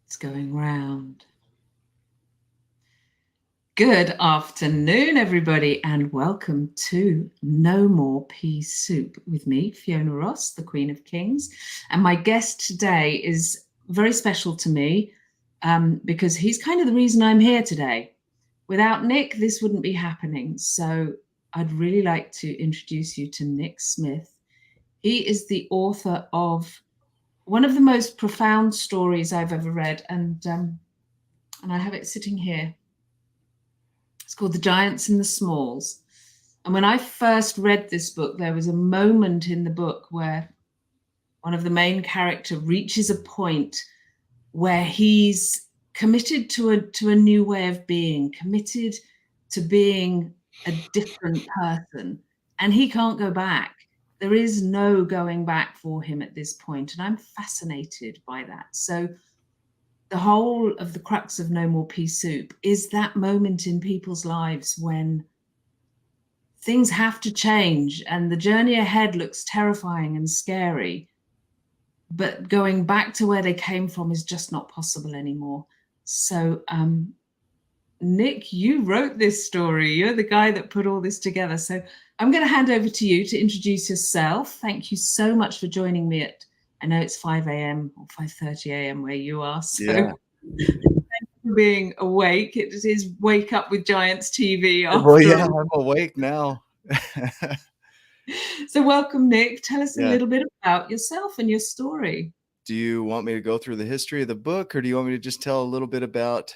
It's going round. Good afternoon, everybody, and welcome to No More Pea Soup with me, Fiona Ross, the Queen of Kings. And my guest today is very special to me because he's kind of the reason I'm here today. Without Nick, this wouldn't be happening. So I'd really like to introduce you to Nick Smith. He is the author of one of the most profound stories I've ever read, and I have it sitting here. It's called The Giants and the Smalls. And when I first read this book, there was a moment in the book where one of the main characters reaches a point where he's committed to a new way of being, committed to being a different person, and he can't go back. There is no going back for him at this point, and I'm fascinated by that. So the whole of the crux of No More Pea Soup is that moment in people's lives when things have to change and the journey ahead looks terrifying and scary, but going back to where they came from is just not possible anymore. So, Nick, you wrote this story. You're the guy that put all this together. So I'm going to hand over to you to introduce yourself. Thank you so much for joining me I know it's 5 a.m. or 5:30 a.m. where you are. So Yeah. Thank you for being awake. It is Wake Up with Giants TV Well, after yeah, all. I'm awake now. So welcome, Nick. Tell us a Yeah. little bit about yourself and your story. Do you want me to go through the history of the book, or do you want me to just tell a little bit about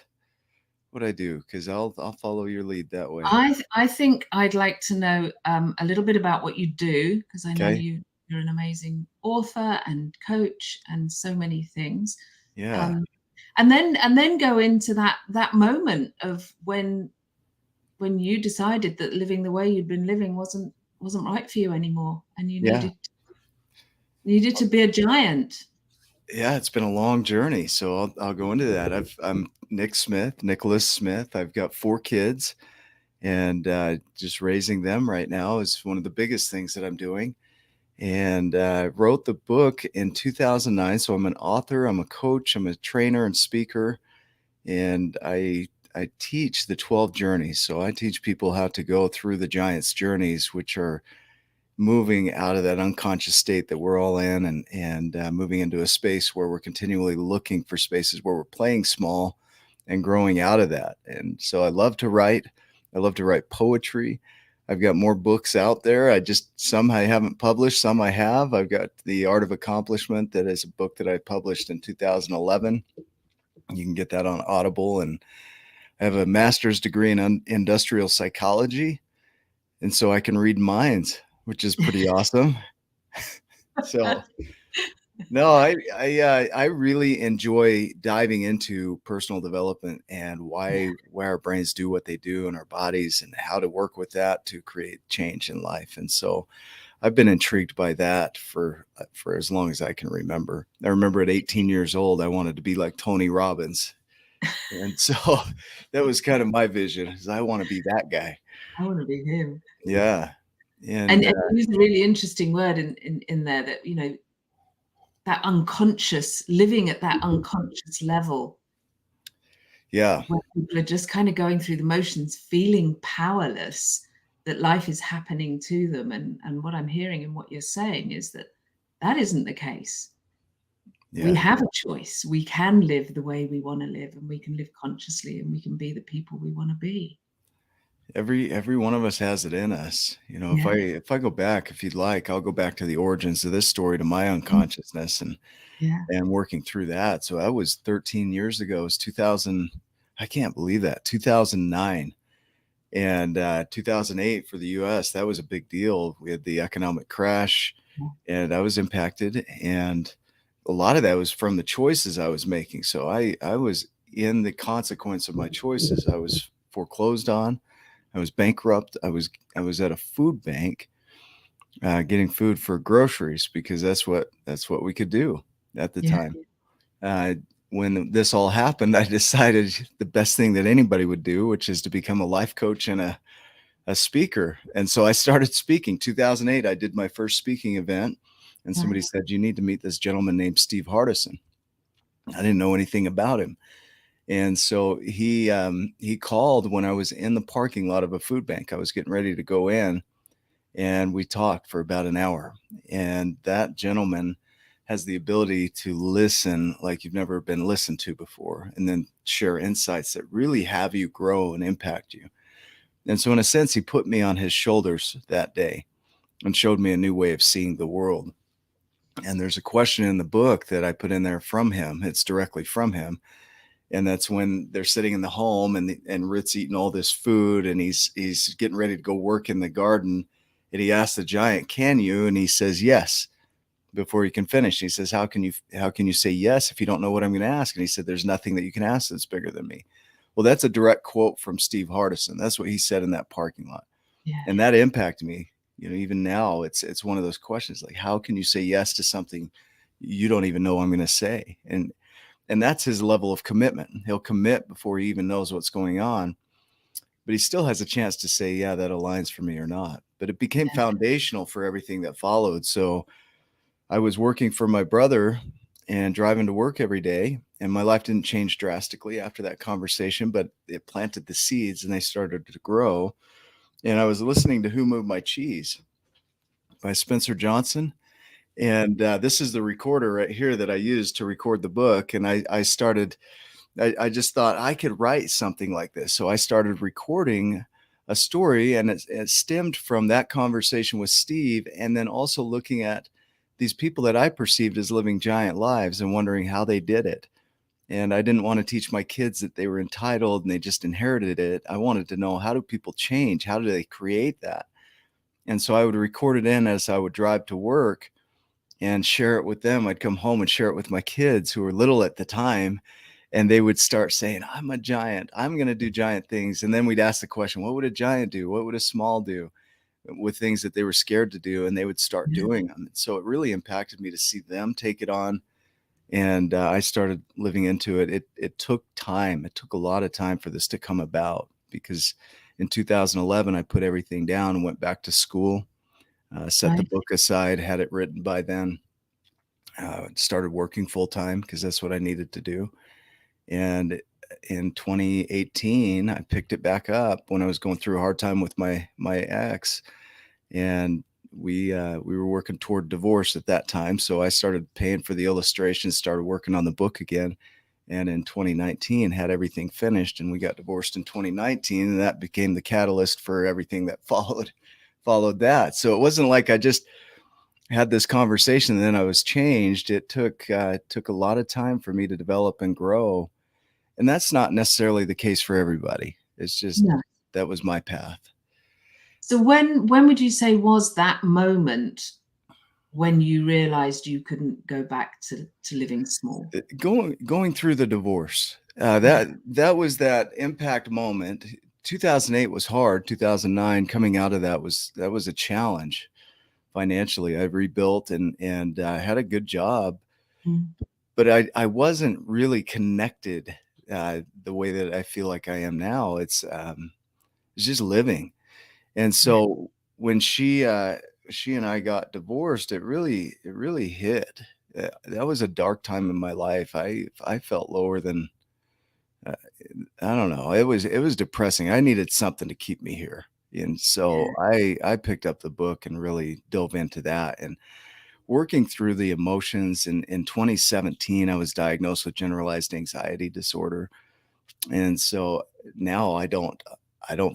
what I do? Because I'll follow your lead that way. I think I'd like to know a little bit about what you do, because I know Okay. you're an amazing author and coach and so many things. Yeah. Um, and then go into that moment of when you decided that living the way you'd been living wasn't right for you anymore, and you Yeah. needed to be a giant. Yeah. It's been a long journey, so I'll go into that. I'm Nicolas Smith. I've got 4 kids, and just raising them right now is one of the biggest things that I'm doing. And wrote the book in 2009. So I'm an author, I'm a coach, I'm a trainer and speaker, and I teach the 12 journeys. So I teach people how to go through the giants journeys, which are moving out of that unconscious state that we're all in, and moving into a space where we're continually looking for spaces where we're playing small and growing out of that. And so I love to write. I love to write poetry. I've got more books out there. Some I haven't published, some I have. I've got The Art of Accomplishment, that is a book that I published in 2011. You can get that on Audible. And I have a master's degree in industrial psychology, and so I can read minds, which is pretty awesome. So no, I really enjoy diving into personal development and why our brains do what they do in our bodies, and how to work with that to create change in life. And so I've been intrigued by that for as long as I can remember. I remember at 18 years old, I wanted to be like Tony Robbins. And so that was kind of my vision, is I want to be that guy. I want to be him. Yeah. And And you use a really interesting word in there, that that unconscious, living at that unconscious level, yeah, where people are just kind of going through the motions, feeling powerless, that life is happening to them. And what I'm hearing and what you're saying is that isn't the case. We yeah. have a choice. We can live the way we want to live, and we can live consciously, and we can be the people we want to be. Every one of us has it in us. Yeah. If I go back, if you'd like, I'll go back to the origins of this story, to my unconsciousness, Yeah. and working through that. So that was 13 years ago. It was 2000. I can't believe that. 2009. And 2008 for the US, that was a big deal. We had the economic crash, and I was impacted. And a lot of that was from the choices I was making. So I was in the consequence of my choices. I was foreclosed on. I was bankrupt. I was at a food bank, getting food for groceries, because that's what we could do at the Yeah. time. Uh, when this all happened, I decided the best thing that anybody would do, which is to become a life coach and a speaker. And so I started speaking. 2008, I did my first speaking event, and somebody Nice. said, "You need to meet this gentleman named Steve Hardison." I didn't know anything about him. And so he called when I was in the parking lot of a food bank. I was getting ready to go in, and we talked for about an hour. And that gentleman has the ability to listen like you've never been listened to before, and then share insights that really have you grow and impact you. And so, in a sense, he put me on his shoulders that day and showed me a new way of seeing the world. And there's a question in the book that I put in there from him. It's directly from him. And that's when they're sitting in the home, and Rit's eating all this food, and he's getting ready to go work in the garden. And he asks the giant, "Can you?" And he says, "Yes," before he can finish. He says, how can you say yes if you don't know what I'm going to ask? And he said, "There's nothing that you can ask that's bigger than me." Well, that's a direct quote from Steve Hardison. That's what he said in that parking lot. Yeah. And that impacted me. Even now, it's one of those questions, like, how can you say yes to something you don't even know I'm going to say? And that's his level of commitment. He'll commit before he even knows what's going on, but he still has a chance to say, yeah, that aligns for me or not. But it became Yeah. foundational for everything that followed. So I was working for my brother and driving to work every day, and my life didn't change drastically after that conversation, but it planted the seeds and they started to grow. And I was listening to Who Moved My Cheese by Spencer Johnson. And this is the recorder right here that I used to record the book. And I just thought I could write something like this. So I started recording a story, and it stemmed from that conversation with Steve, and then also looking at these people that I perceived as living giant lives and wondering how they did it. And I didn't want to teach my kids that they were entitled and they just inherited it. I wanted to know, how do people change? How do they create that? And so I would record it in as I would drive to work and share it with them. I'd come home and share it with my kids, who were little at the time, and they would start saying, "I'm a giant. I'm going to do giant things." And then we'd ask the question, what would a giant do? What would a small do, with things that they were scared to do? And they would start Yeah. doing them. So it really impacted me to see them take it on. And I started living into it. It took time. It took a lot of time for this to come about, because in 2011, I put everything down and went back to school, set the Right. book aside, had it written by then, started working full time because that's what I needed to do. And in 2018, I picked it back up when I was going through a hard time with my ex, and we were working toward divorce at that time. So I started paying for the illustrations, started working on the book again, and in 2019 had everything finished, and we got divorced in 2019, and that became the catalyst for everything that followed that. So it wasn't like I just had this conversation and then I was changed. It took a lot of time for me to develop and grow, and that's not necessarily the case for everybody. It's just No. that was my path. So when would you say was that moment when you realized you couldn't go back to living small? Going through the divorce, Yeah. that was that impact moment. 2008 was hard. 2009, coming out of that was a challenge financially. I rebuilt and had a good job, Mm. but I wasn't really connected the way that I feel like I am now. It's just living. And Yeah. so when she and I got divorced, it really hit. That was a dark time in my life. I felt lower than uh, I don't know. It was depressing. I needed something to keep me here. And so I picked up the book and really dove into that, and working through the emotions. In 2017, I was diagnosed with generalized anxiety disorder. And so now I don't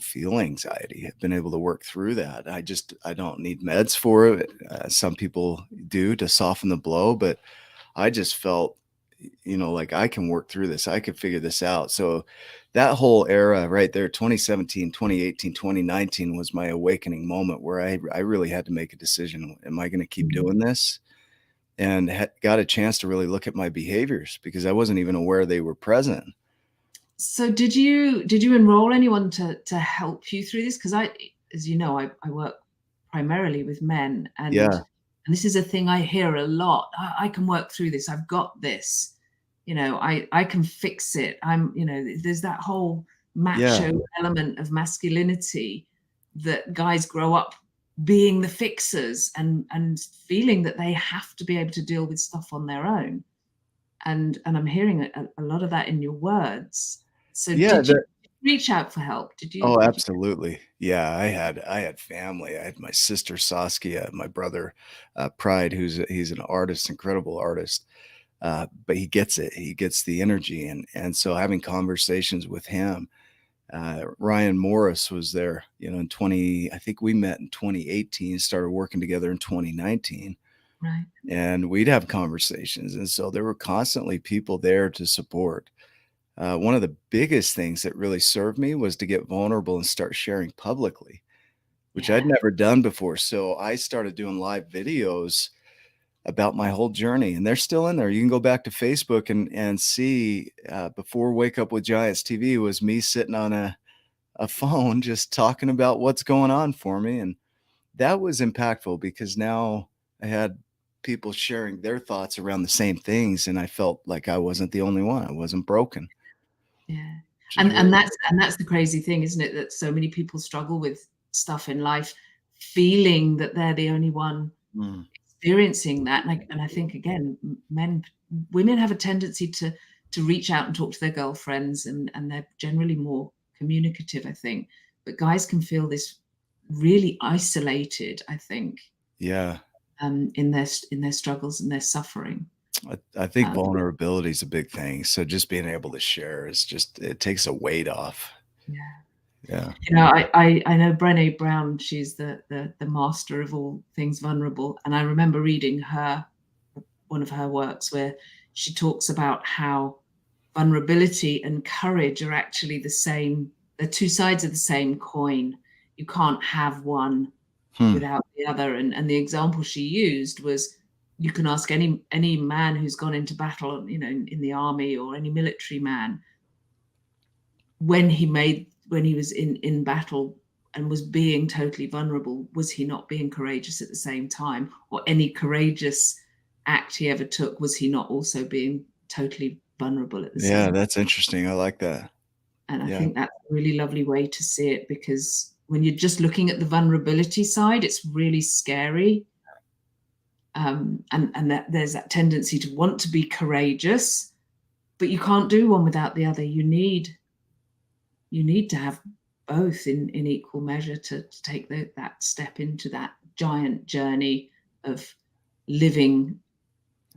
feel anxiety. I've been able to work through that. I don't need meds for it. Some people do to soften the blow, but I just felt, like I can work through this. I can figure this out. So that whole era right there, 2017, 2018, 2019 was my awakening moment where I really had to make a decision. Am I going to keep Mm. doing this? And got a chance to really look at my behaviors because I wasn't even aware they were present. So did you enroll anyone to help you through this? Because as you know, I work primarily with men, and Yeah. this is a thing I hear a lot. I can work through this. I've got this. I can fix it. There's that whole Yeah. macho element of masculinity that guys grow up being the fixers and feeling that they have to be able to deal with stuff on their own. and I'm hearing a lot of that in your words. So Yeah, did you reach out for help? oh, Did you? absolutely. Yeah, I had family. I had my sister Saskia, my brother Pride, he's an artist, incredible artist. But he gets it. He gets the energy, and so having conversations with him. Ryan Morris was there, in 20. I think we met in 2018, started working together in 2019, Right. and we'd have conversations, and so there were constantly people there to support. One of the biggest things that really served me was to get vulnerable and start sharing publicly, which I'd Yeah. never done before. So I started doing live videos about my whole journey, and they're still in there. You can go back to Facebook and see, before Wake Up with Giants TV was me sitting on a phone just talking about what's going on for me. And that was impactful because now I had people sharing their thoughts around the same things, and I felt like I wasn't the only one. I wasn't broken, Yeah. which is really And that's the crazy thing, isn't it? That so many people struggle with stuff in life, feeling that they're the only one mm, experiencing that. And I think again, women have a tendency to reach out and talk to their girlfriends, and they're generally more communicative, I think. But guys can feel this really isolated, I think, yeah. in their struggles and their suffering. I think Um, vulnerability is a big thing. So just being able to share is just, it takes a weight off. yeah. Yeah. You know, I know Brené Brown. She's the master of all things vulnerable, and I remember reading one of her works where she talks about how vulnerability and courage are actually the same. They're two sides of the same coin. You can't have one Hmm. without the other. And the example she used was, you can ask any man who's gone into battle, in the army, or any military man, when he was in battle and was being totally vulnerable, was he not being courageous at the same time? Or any courageous act he ever took, was he not also being totally vulnerable at the Yeah, same time? that's interesting. I like that. And I Yeah. think that's a really lovely way to see it, because when you're just looking at the vulnerability side, it's really scary. And that there's that tendency to want to be courageous, but you can't do one without the other. You need to have both in equal measure to take that step into that giant journey of living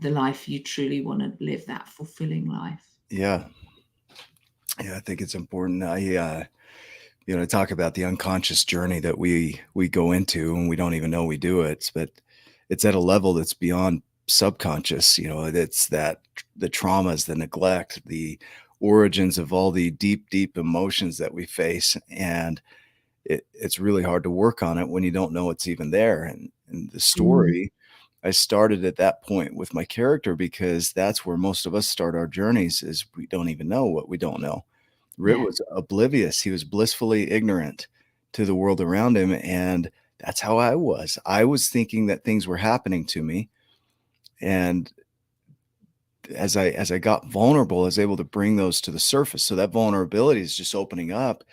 the life you truly want to live, that fulfilling life. Yeah. Yeah. I think it's important. Talk about the unconscious journey that we go into and we don't even know we do it, but it's at a level that's beyond subconscious. It's that the traumas, the neglect, the origins of all the deep, deep emotions that we face. And it's really hard to work on it when you don't know it's even there. And the Mm, story, I started at that point with my character because that's where most of us start our journeys, is we don't even know what we don't know. Rit yeah. was oblivious. He was blissfully ignorant to the world around him. And that's how I was. I was thinking that things were happening to me. And as I got vulnerable, I was able to bring those to the surface. So that vulnerability is just opening up.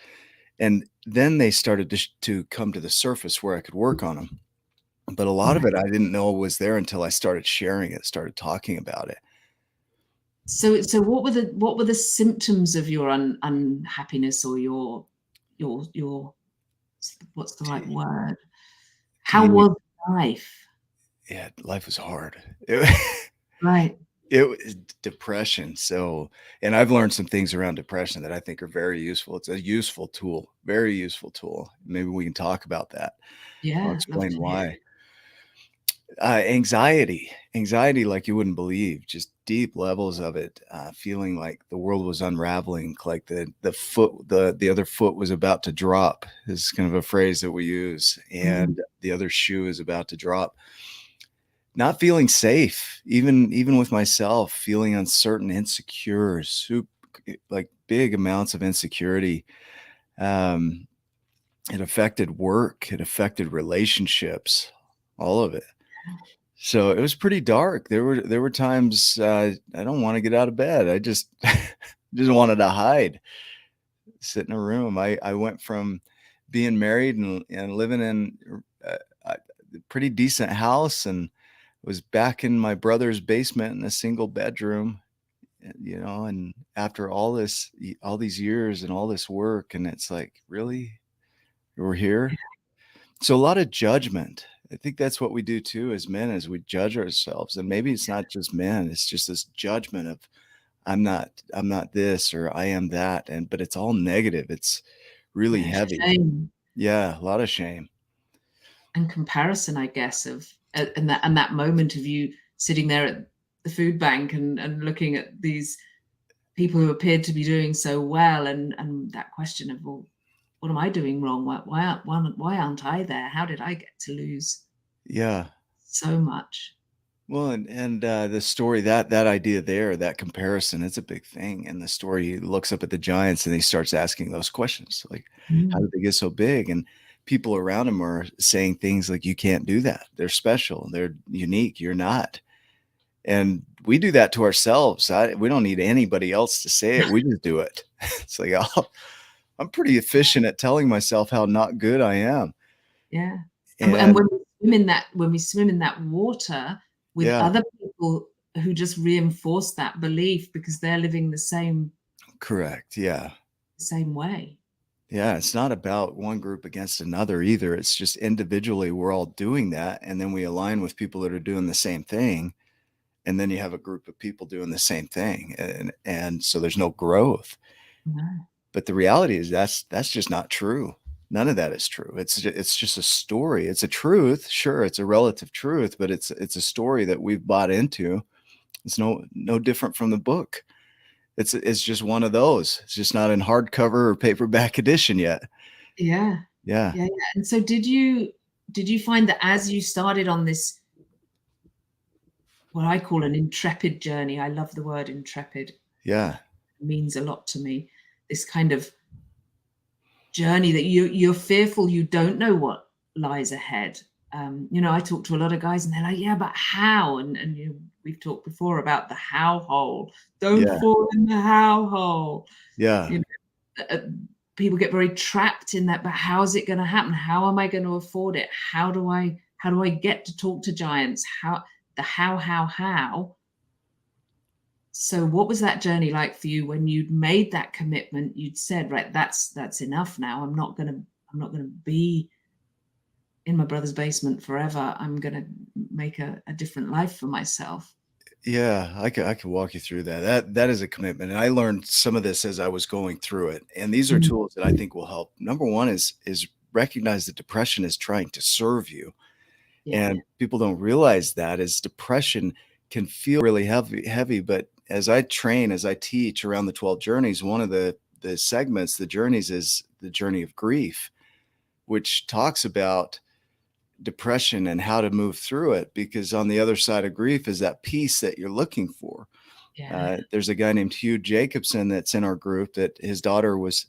And then they started to come to the surface where I could work on them. But a lot of Right. it I didn't know was there until I started sharing it, started talking about it. So what were the symptoms of your unhappiness, or your what's the right word? Do How you need was life? Yeah, life was hard. It Right. it was depression. So, and I've learned some things around depression that I think are very useful. It's a useful tool, very useful tool. Maybe we can talk about that. I'll Yeah, love explain to hear why. it. Anxiety like you wouldn't believe, just deep levels of it, feeling like the world was unraveling, like the other foot was about to drop is kind of a phrase that we use, Mm, and the other shoe is about to drop. Not feeling safe, even with myself, feeling uncertain, insecure, like big amounts of insecurity. Um, it affected work, it affected relationships, all of it. So it was pretty dark. There were times I don't want to get out of bed. I just just wanted to hide, sit in a room. I went from being married and living in a pretty decent house, and was back in my brother's basement in a single bedroom, and after all these years and all this work, and it's like, really, we're here. So a lot of judgment. I think that's what we do too as men, is we judge ourselves. And maybe it's not just men, it's just this judgment of I'm not this, or I am that. But it's all negative. It's really Yeah, heavy. shame Yeah, a lot of shame. and comparison, I guess, of and that moment of you sitting there at the food bank and looking at these people who appeared to be doing so well, and that question of, well, what am I doing wrong? Why aren't I there? How did I get to lose Yeah. so much? Well, and the story, that idea there, that comparison, is a big thing. And the story, he looks up at the giants and he starts asking those questions, like, how Mm. did they get so big? And people around him are saying things like, you can't do that. They're special. They're unique. You're not. And we do that to ourselves. We don't need anybody else to say it. We just do it. It's like, oh, I'm pretty efficient at telling myself how not good I am. Yeah. And And when we swim in that water with yeah, other people who just reinforce that belief because they're living correct. Yeah. the same way. Yeah, it's not about one group against another either. It's just individually we're all doing that, and then we align with people that are doing the same thing, and then you have a group of people doing the same thing, and so there's no growth. No. But the reality is that's just not true. None of that is true. It's just a story. It's a truth, sure. It's a relative truth, but it's a story that we've bought into. It's no different from the book. It's just one of those. It's just not in hardcover or paperback edition yet. Yeah. Yeah, Yeah, yeah. And so did you find that as you started on this, what I call an intrepid journey? I love the word intrepid. yeah. It means a lot to me. This kind of journey that you're fearful, you don't know what lies ahead. I talk to a lot of guys and they're like, yeah, but how? And we've talked before about the how hole. Don't Yeah, fall in the how hole. yeah, You know, people get very trapped in that, but how's it going to happen? How am I going to afford it? How do I get to talk to giants? How? So what was that journey like for you when you'd made that commitment? You'd said, right, that's enough now. I'm not gonna be in my brother's basement forever. I'm gonna make a different life for myself. yeah. I could walk you through that. That is a commitment, and I learned some of this as I was going through it. And these are Mm. tools that I think will help. Number one is recognize that depression is trying to serve you, Yeah, and people don't realize that as depression can feel really heavy. But as I teach around the 12 journeys, one of the segments, the journeys, is the journey of grief, which talks about depression and how to move through it, because on the other side of grief is that peace that you're looking for. yeah, There's a guy named Hugh Jacobson that's in our group that his daughter was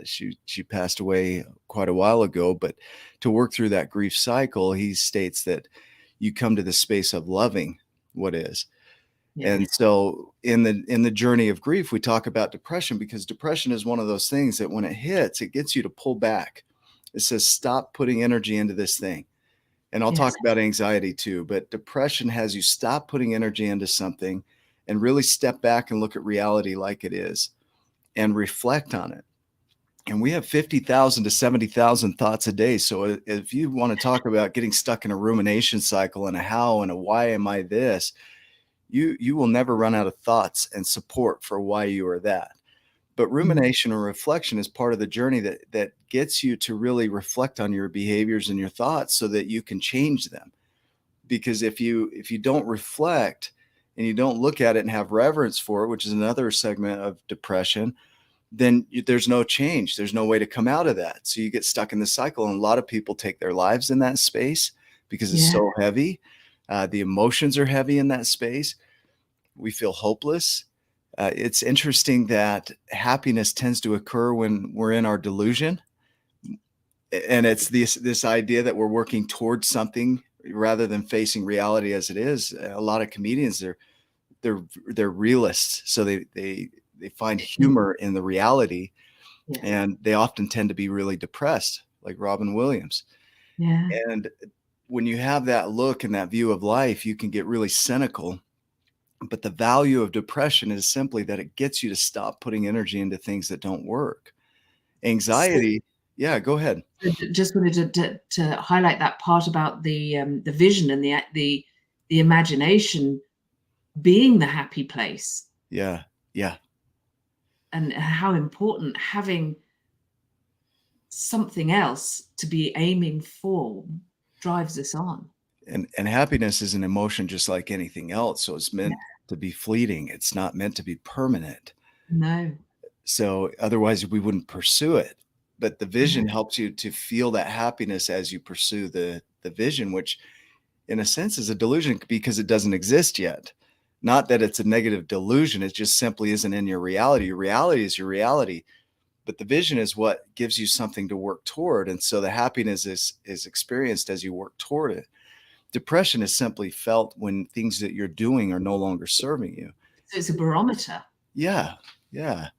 she passed away quite a while ago, but to work through that grief cycle, he states that you come to the space of loving what is. yeah, And so in the journey of grief, we talk about depression, because depression is one of those things that when it hits, it gets you to pull back. It says, stop putting energy into this thing. And I'll talk yes, about anxiety too, but depression has you stop putting energy into something and really step back and look at reality like it is and reflect on it. And we have 50,000 to 70,000 thoughts a day. So if you want to talk about getting stuck in a rumination cycle and a how and a why am I this, you will never run out of thoughts and support for why you are that. But mm, rumination or reflection is part of the journey that gets you to really reflect on your behaviors and your thoughts so that you can change them. Because if you don't reflect and you don't look at it and have reverence for it, which is another segment of depression, then there's no change. There's no way to come out of that. So you get stuck in the cycle. And a lot of people take their lives in that space because it's yeah, so heavy. The emotions are heavy in that space. We feel hopeless. It's interesting that happiness tends to occur when we're in our delusion, and it's this idea that we're working towards something rather than facing reality as it is. A lot of comedians, they're realists, so they find mm, humor in the reality, yeah, and they often tend to be really depressed, like Robin Williams. yeah, And when you have that look and that view of life, you can get really cynical But the value of depression is simply that it gets you to stop putting energy into things that don't work. So Anxiety, yeah, go ahead. just wanted to highlight that part about the vision and the imagination being the happy place, Yeah, yeah. and how important having something else to be aiming for drives us on. And happiness is an emotion just like anything else. So it's Yeah. meant to be fleeting. It's not meant to be permanent. No. So otherwise we wouldn't pursue it. But the No. vision helps you to feel that happiness as you pursue the vision, which in a sense is a delusion because it doesn't exist yet. Not that it's a negative delusion, it just simply isn't in your reality. Your reality is your reality, but the vision is what gives you something to work toward. And so the happiness is experienced as you work toward it. Depression is simply felt when things that you're doing are no longer serving you. So it's a barometer. Yeah, yeah.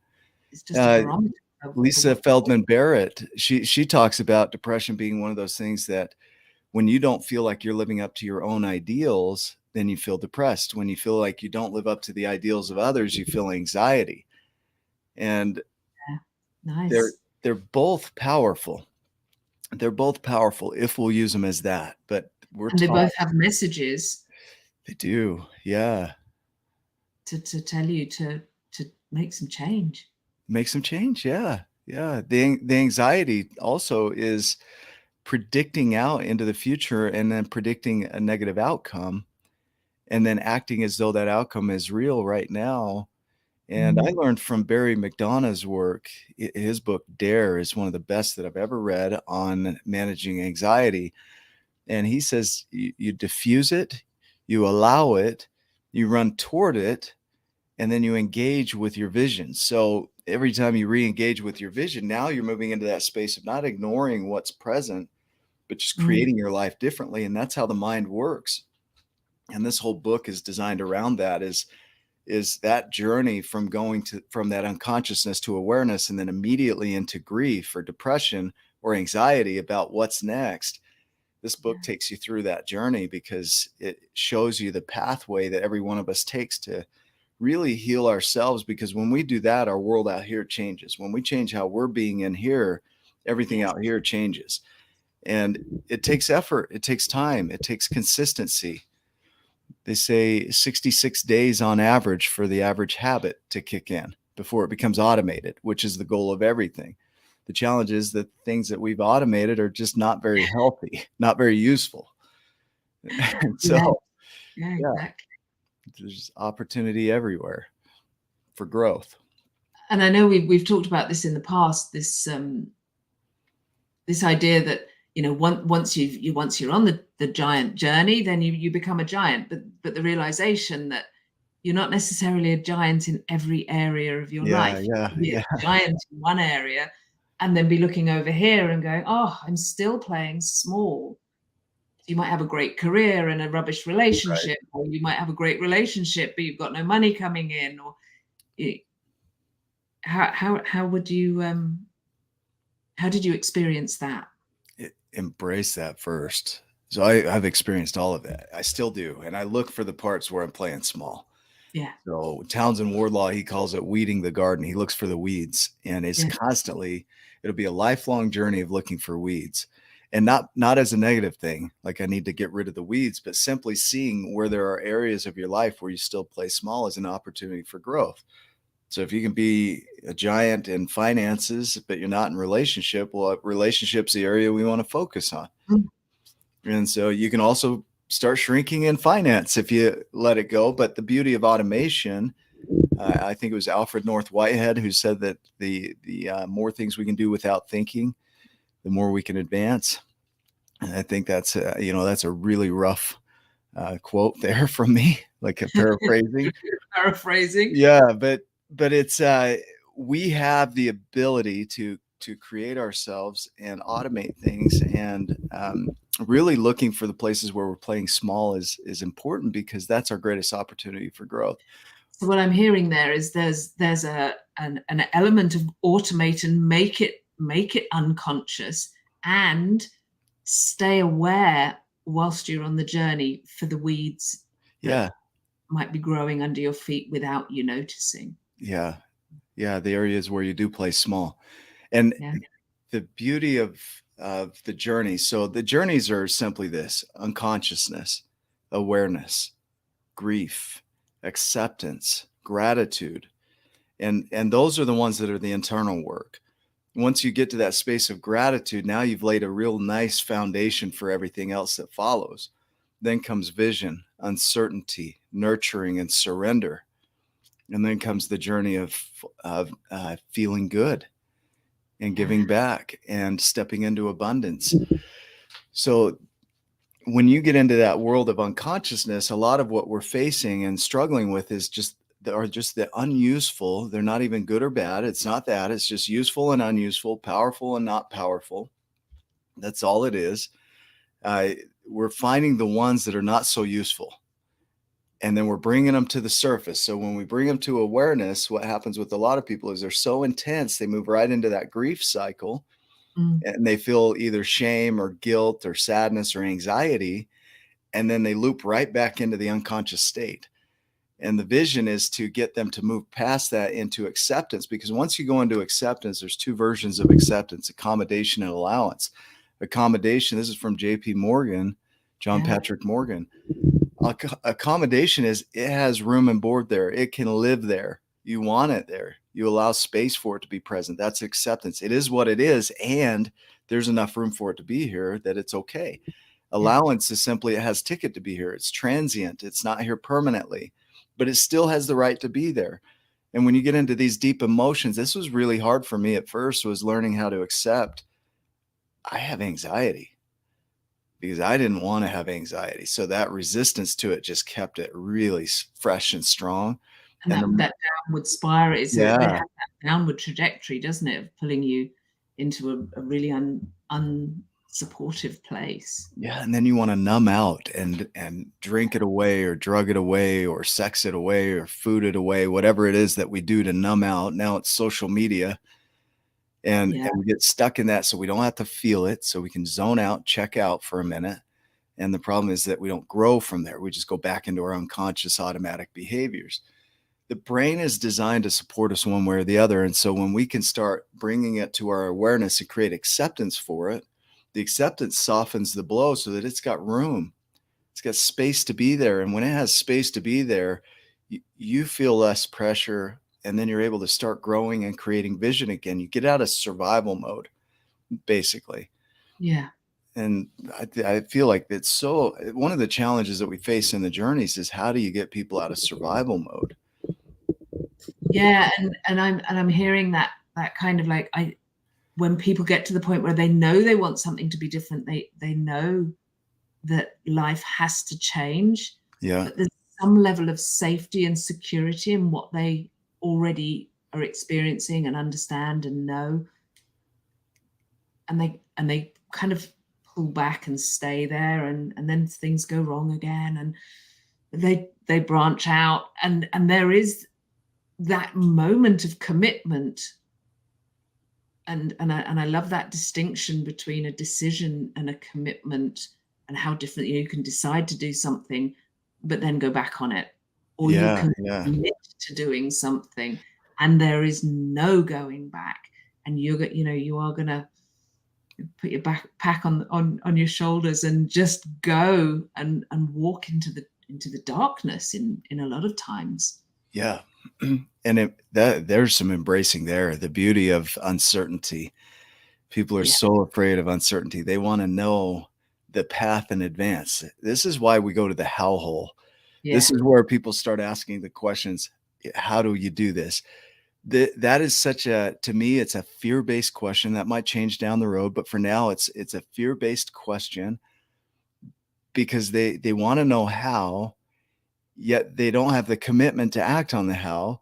It's just a Uh, barometer of Lisa what's going Feldman Barrett, she talks about depression being one of those things that when you don't feel like you're living up to your own ideals, then you feel depressed. When you feel like you don't live up to the ideals of others, you feel anxiety. And on. they're Nice. they're both powerful. They're both powerful if we'll use them as that. But we're And they taught both have messages they do. Yeah. to tell you to make some change. Make some change. Yeah. Yeah. The anxiety also is predicting out into the future and then predicting a negative outcome and then acting as though that outcome is real right now. And I Mm. learned from Barry McDonough's work. His book Dare is one of the best that I've ever read on managing anxiety. And he says you diffuse it, you allow it, you run toward it, and then you engage with your vision. So every time you re-engage with your vision, now you're moving into that space of not ignoring what's present, but just Mm. creating your life differently. And that's how the mind works. And this whole book is designed around that is that journey from going to from that unconsciousness to awareness and then immediately into grief or depression or anxiety about what's next. This book Yeah. takes you through that journey because it shows you the pathway that every one of us takes to really heal ourselves, because when we do that, our world out here changes. When we change how we're being in here, everything Yes. out here changes. And it takes effort, it takes time, it takes consistency. They say 66 days on average for the average habit to kick in before it becomes automated, which is the goal of everything. The challenge is that things that we've automated are just not very healthy, not very useful. And Yeah. so, Yeah. yeah, Exactly. there's opportunity everywhere for growth. And I know we've talked about this in the past. This idea that once you're on the giant journey, then you become a giant. But the realization that you're not necessarily a giant in every area of your Yeah, life. yeah, You can be yeah. a giant in one area and then be looking over here and going, oh, I'm still playing small. You might have a great career and a rubbish Right. relationship, or you might have a great relationship, but you've got no money coming in, or how would you how did you experience that? Embrace that first. So I've experienced all of that. I still do. And I look for the parts where I'm playing small. Yeah. So Townsend Wardlaw, he calls it weeding the garden. He looks for the weeds, and it's Yeah. constantly, it'll be a lifelong journey of looking for weeds, and not as a negative thing, like I need to get rid of the weeds, but simply seeing where there are areas of your life where you still play small as an opportunity for growth. So if you can be a giant in finances, but you're not in relationship, well, relationship's the area we want to focus on. Mm. And so you can also start shrinking in finance if you let it go. But the beauty of automation, I think it was Alfred North Whitehead who said that the more things we can do without thinking, the more we can advance. And I think that's that's a really rough quote there from me, like a paraphrasing. Paraphrasing. Yeah, but it's we have the ability to create ourselves and automate things, and really looking for the places where we're playing small is important because that's our greatest opportunity for growth. So what I'm hearing there is there's an element of automate and make it unconscious, and stay aware whilst you're on the journey for the weeds that Yeah, might be growing under your feet without you noticing. Yeah. Yeah. The areas where you do play small. And Yeah. the beauty of the journey. So the journeys are simply this: unconsciousness, awareness, grief, acceptance, gratitude. And those are the ones that are the internal work. Once you get to that space of gratitude, now you've laid a real nice foundation for everything else that follows. Then comes vision, uncertainty, nurturing, and surrender. And then comes the journey of feeling good and Yeah. giving back and stepping into abundance. So when you get into that world of unconsciousness, a lot of what we're facing and struggling with is just the unuseful. They're not even good or bad. It's not that. It's just useful and unuseful, powerful and not powerful. That's all it is. We're finding the ones that are not so useful, and then we're bringing them to the surface. So when we bring them to awareness, what happens with a lot of people is they're so intense, they move right into that grief cycle, Mm. and they feel either shame or guilt or sadness or anxiety, and then they loop right back into the unconscious state. And the vision is to get them to move past that into acceptance, because once you go into acceptance, there's two versions of acceptance: accommodation and allowance. Accommodation, this is from JP Morgan, John Yeah. Patrick Morgan. Accommodation is it has room and board there. It can live there. You want it there. You allow space for it to be present. That's acceptance. It is what it is, and there's enough room for it to be here that it's okay. Yeah. Allowance is simply it has ticket to be here. It's transient. It's not here permanently, but it still has the right to be there. And when you get into these deep emotions, this was really hard for me at first, was learning how to accept I have anxiety, because I didn't want to have anxiety. So that resistance to it just kept it really fresh and strong. And And that downward spiral is it has yeah, that downward trajectory, doesn't it, of pulling you into a really unsupportive place. yeah. And then you want to numb out and drink it away or drug it away or sex it away or food it away, whatever it is that we do to numb out. Now it's social media. Yeah. And we get stuck in that so we don't have to feel it. So we can zone out, check out for a minute. And the problem is that we don't grow from there. We just go back into our unconscious automatic behaviors. The brain is designed to support us one way or the other. And so when we can start bringing it to our awareness and create acceptance for it, the acceptance softens the blow so that it's got room. It's got space to be there. And when it has space to be there, you feel less pressure. And then you're able to start growing and creating vision again. You get out of survival mode, basically. Yeah. And I feel like it's so one of the challenges that we face in the journeys is how do you get people out of survival mode? Yeah. And I'm hearing that kind of like when people get to the point where they know they want something to be different, they know that life has to change, Yeah. but there's some level of safety and security in what they already are experiencing and understand and know. And they kind of pull back and stay there, and then things go wrong again, and they branch out, and there is that moment of commitment. And I love that distinction between a decision and a commitment, and how different you can decide to do something but then go back on it, or you Yeah. can Yeah. commit to doing something and there is no going back, and you are gonna put your backpack on your shoulders and just go and walk into the darkness in a lot of times. Yeah. And there's some embracing there, the beauty of uncertainty. People are Yeah. so afraid of uncertainty. They want to know the path in advance. This is why we go to the how hole. This Yeah. is where people start asking the questions. How do you do this? That is such to me, it's a fear-based question that might change down the road. But for now, it's a fear-based question because they want to know how, yet they don't have the commitment to act on the how.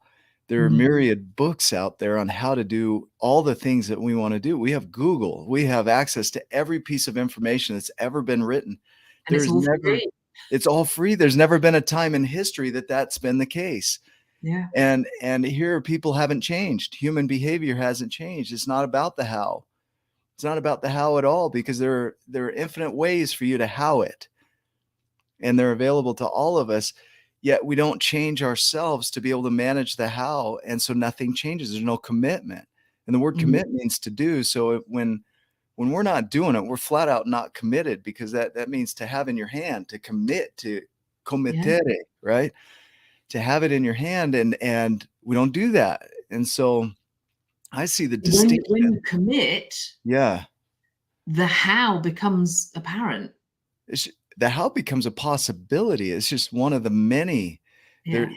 There are Mm. myriad books out there on how to do all the things that we want to do. We have Google. We have access to every piece of information that's ever been written. And it's all free. It's all free. There's never been a time in history that that's been the case. Yeah. And here people haven't changed. Human behavior hasn't changed. It's not about the how. It's not about the how at all, because there are infinite ways for you to how it. And they're available to all of us. yet we don't change ourselves to be able to manage the how. And so nothing changes. There's no commitment. And the word Mm. commit means to do. So when we're not doing it, we're flat out not committed, because that means to have in your hand, to commit, to Yeah. committere, right? To have it in your hand, and we don't do that. And so I see the When distinction. you commit, Yeah. the how becomes apparent. The how becomes a possibility. It's just one of the many. There, Yeah.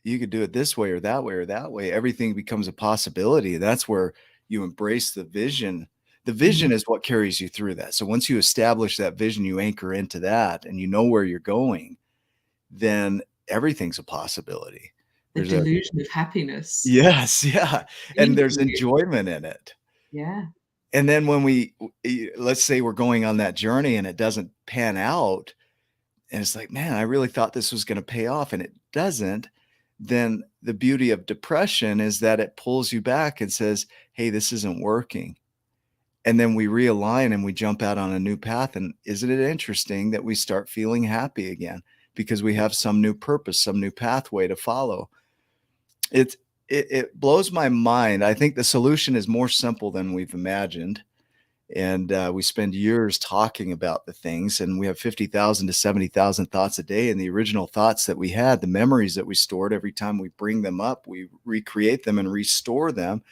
you could do it this way or that way or that way. Everything becomes a possibility. That's where you embrace the vision. The vision Mm. is what carries you through that. So once you establish that vision, you anchor into that, and you know where you're going, then everything's a possibility. The There's a delusion of happiness. yes, yeah, and there's Thank you. enjoyment in it. Yeah. And then when let's say we're going on that journey and it doesn't pan out, and it's like, man, I really thought this was going to pay off and it doesn't, then the beauty of depression is that it pulls you back and says, hey, this isn't working. And then we realign and we jump out on a new path. And isn't it interesting that we start feeling happy again because we have some new purpose, some new pathway to follow? It, it blows my mind. I think the solution is more simple than we've imagined. And we spend years talking about the things, and we have 50,000 to 70,000 thoughts a day. And the original thoughts that we had, the memories that we stored, every time we bring them up, we recreate them and restore them.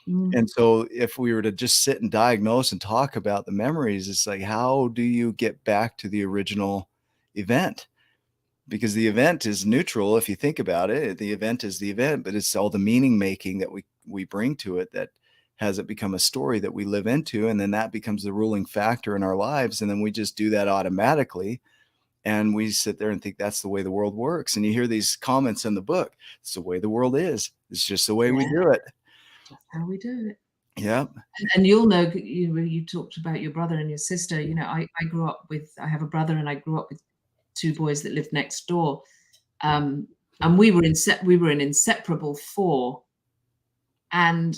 Mm. And so if we were to just sit and diagnose and talk about the memories, it's like, how do you get back to the original event? Because the event is neutral. If you think about it, the event is the event, but it's all the meaning making that we bring to it that has it become a story that we live into. And then that becomes the ruling factor in our lives. And then we just do that automatically. And we sit there and think that's the way the world works. And you hear these comments in the book. It's the way the world is. It's just the way we Yeah. do it. That's how we do it. Yeah. And you'll know, you talked about your brother and your sister. You know, I grew up with, I have a brother, and I grew up with two boys that lived next door. And we were an inseparable four. And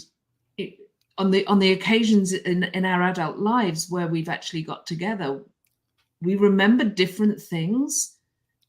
it, on the occasions in our adult lives where we've actually got together, we remember different things.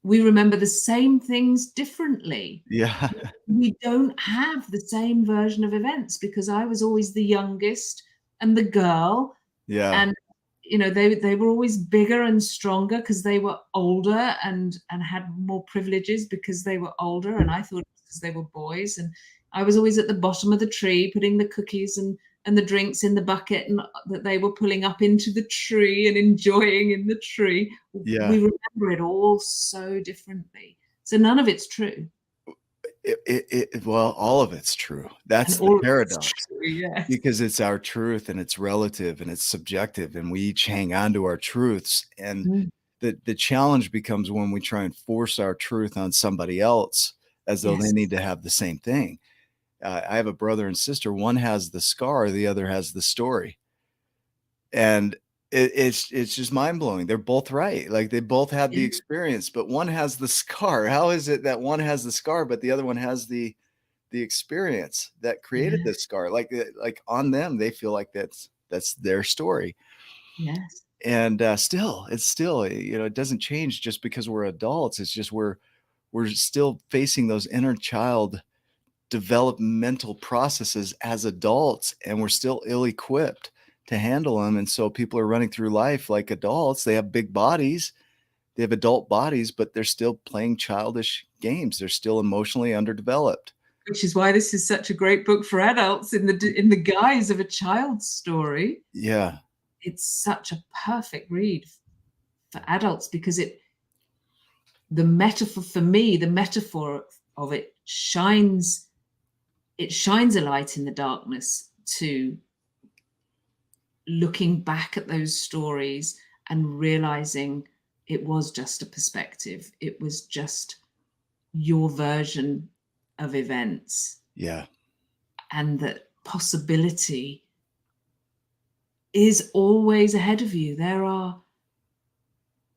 We remember the same things differently. Yeah. We don't have the same version of events because I was always the youngest and the girl. Yeah. And you know, they were always bigger and stronger because they were older and had more privileges because they were older. And I thought because they were boys, and I was always at the bottom of the tree putting the cookies and the drinks in the bucket, and that they were pulling up into the tree and enjoying in the tree. Yeah. We remember it all so differently. So none of it's true. Well, all of it's true. And That's the all of it's paradox, true, yes. because it's our truth and it's relative and it's subjective, and we each hang on to our truths. And Mm, the challenge becomes when we try and force our truth on somebody else as though they yes. need to have the same thing. I have a brother and sister. One has the scar, the other has the story. And it's just mind blowing. They're both right. Like they both had the Yeah. experience, but one has the scar. How is it that one has the scar, but the other one has the experience that created Yeah. this scar? Like on them, they feel like that's their story. Yes. And it's still, it doesn't change just because we're adults. It's just we're still facing those inner child developmental processes as adults, and we're still ill-equipped to handle them. And so people are running through life like adults. They have big bodies, they have adult bodies, but they're still playing childish games. They're still emotionally underdeveloped. Which is why this is such a great book for adults in the guise of a child's story. Yeah. It's such a perfect read for adults because the metaphor for me, the metaphor of it shines a light in the darkness to looking back at those stories and realizing it was just a perspective. It was just your version of events, Yeah. and that possibility is always ahead of you. There are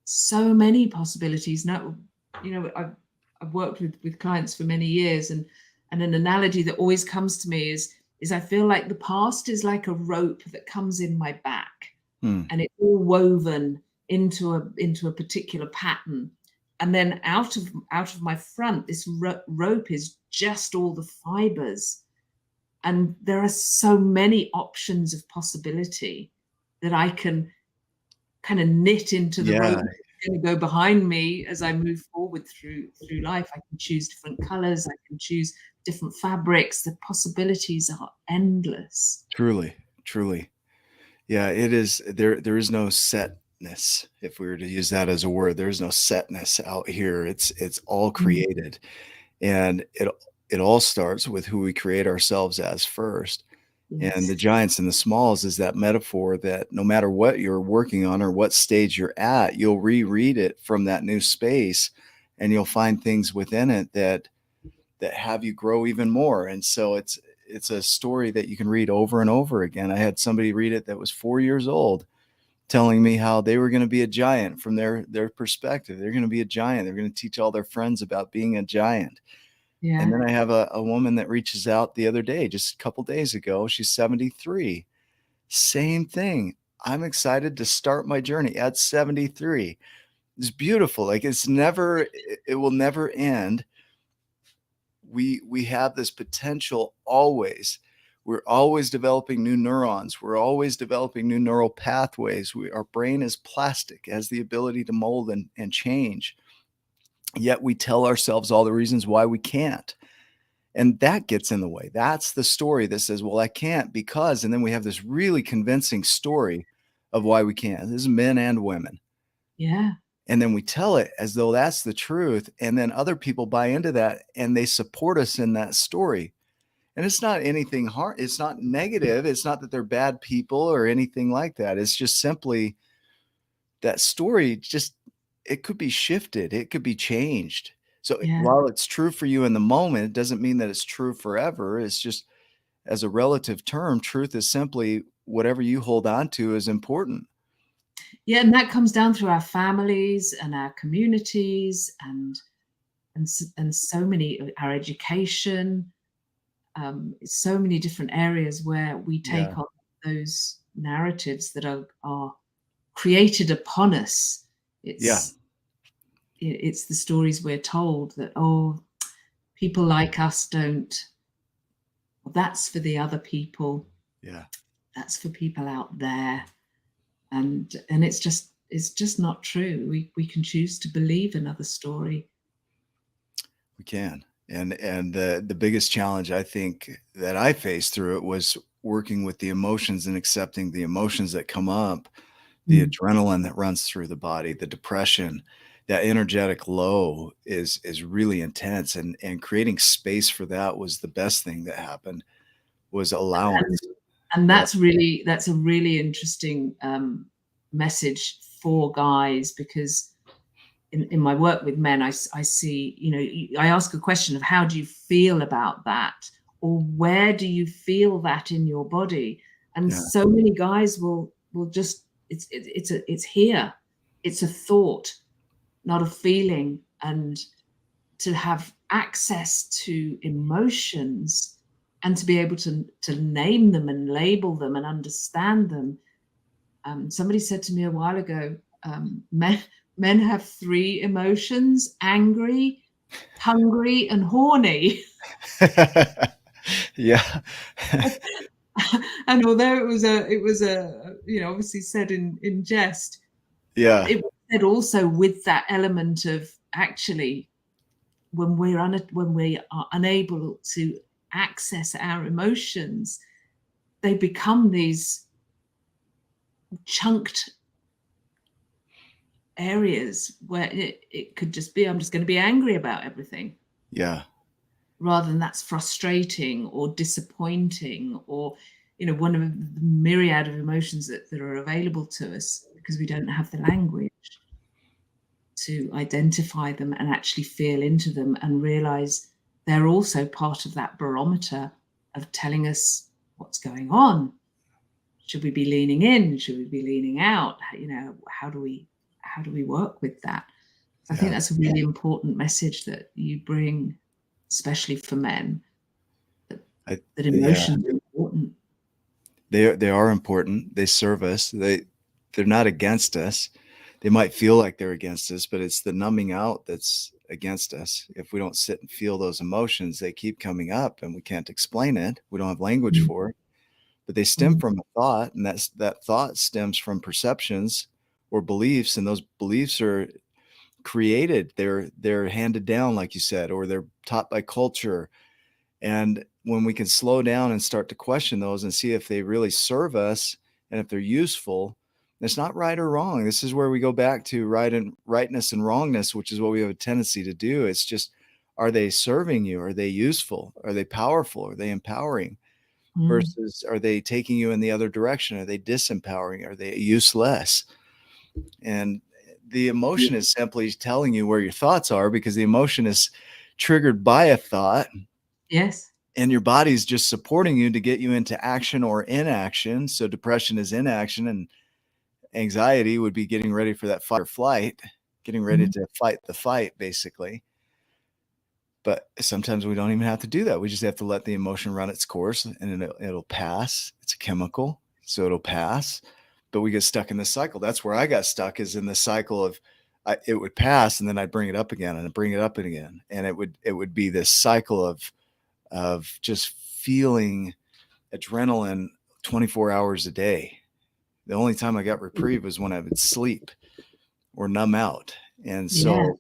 so many possibilities. Now, I've worked with clients for many years, and an analogy that always comes to me is I feel like the past is like a rope that comes in my back, Hmm. and it's all woven into a particular pattern. and then out of my front, this rope is just all the fibers, and there are so many options of possibility that I can kind of knit into the rope Yeah, that's going to go behind me as I move forward through life. I can choose different colors. I can choose different fabrics. The possibilities are endless. truly, truly. Yeah, it is. There is no setness. If we were to use that as a word, there is no setness out here. It's all Mm. created, and it all starts with who we create ourselves as first. And the Yes. giants and the smalls is that metaphor that no matter what you're working on or what stage you're at, you'll reread it from that new space, and you'll find things within it that have you grow even more. And so it's a story that you can read over and over again. I had somebody read it that was 4 years old, telling me how they were going to be a giant from their perspective. They're going to be a giant. They're going to teach all their friends about being a giant. And Yeah. then I have a woman that reaches out the other day, just a couple days ago. She's 73. Same thing. I'm excited to start my journey at 73. It's beautiful. Like it will never end. We have this potential always. We're always developing new neurons. We're always developing new neural pathways. Our brain is plastic, has the ability to mold and change. Yet we tell ourselves all the reasons why we can't. And that gets in the way. That's the story that says, well, I can't because, and then we have this really convincing story of why we can't. This is men and women. Yeah. And then we tell it as though that's the truth. And then other people buy into that and they support us in that story. And it's not anything hard. It's not negative. It's not that they're bad people or anything like that. It's just simply that story just, it could be shifted. It could be changed. So Yeah. while it's true for you in the moment, it doesn't mean that it's true forever. It's just, as a relative term, truth is simply whatever you hold on to is important. Yeah. And that comes down through our families and our communities and so many, our education, so many different areas where we Yeah. take on those narratives that are created upon us. Yeah. It's the stories we're told that, oh, people like us don't, well, that's for the other people, Yeah. that's for people out there. And it's just not true. We can choose to believe another story. We can. And the biggest challenge I think that I faced through it was working with the emotions and accepting the emotions that come up, the Mm. adrenaline that runs through the body, the depression, that energetic low is really intense. And creating space for that was the best thing that happened, was and, allowance. and Yeah. that's a really interesting message for guys, because in my work with men, I see, I ask a question of how do you feel about that, or where do you feel that in your body? And Yeah. so many guys will just, it's here, it's a thought, not a feeling. And to have access to emotions and to be able to name them and label them and understand them. Somebody said to me a while ago, men have three emotions: angry, hungry, and horny. Yeah. And although it was a obviously said in jest, Yeah. it was said also with that element of, actually, when when we are unable to access our emotions, they become these chunked areas where it could just be, I'm just going to be angry about everything, Yeah. rather than that's frustrating or disappointing, or one of the myriad of emotions that are available to us, because we don't have the language to identify them and actually feel into them and realize they're also part of that barometer of telling us what's going on. Should we be leaning in? Should we be leaning out? How do we work with that? So I think Yeah. that's a really important message that you bring, especially for men, that, I, that yeah. emotions are important. They are important. They serve us. They're not against us. they might feel like they're against us, but it's the numbing out that's against us. If we don't sit and feel those emotions, they keep coming up and we can't explain it. We don't have language Mm, for it, but they stem mm, from a thought, and that thought stems from perceptions or beliefs, and those beliefs are created. They're handed down, like you said, or they're taught by culture. And when we can slow down and start to question those and see if they really serve us and if they're useful, it's not right or wrong. This is where we go back to rightness and wrongness, which is what we have a tendency to do. It's just, are they serving you? Are they useful? Are they powerful? Are they empowering? mm. Versus, are they taking you in the other direction? Are they disempowering? Are they useless? And the emotion is simply telling you where your thoughts are, because the emotion is triggered by a thought, Yes. and your body's just supporting you to get you into action or inaction. So depression is inaction, and anxiety would be getting ready for that fight or flight, getting ready Mm, to fight the fight, basically. But sometimes we don't even have to do that. We just have to let the emotion run its course, and it'll pass. It's a chemical, so it'll pass. But we get stuck in this cycle. That's where I got stuck, is in the cycle of it would pass, and then I'd bring it up again and I'd bring it up again, and it would be this cycle of just feeling adrenaline 24 hours a day. The only time I got reprieve was when I would sleep or numb out. And yeah. so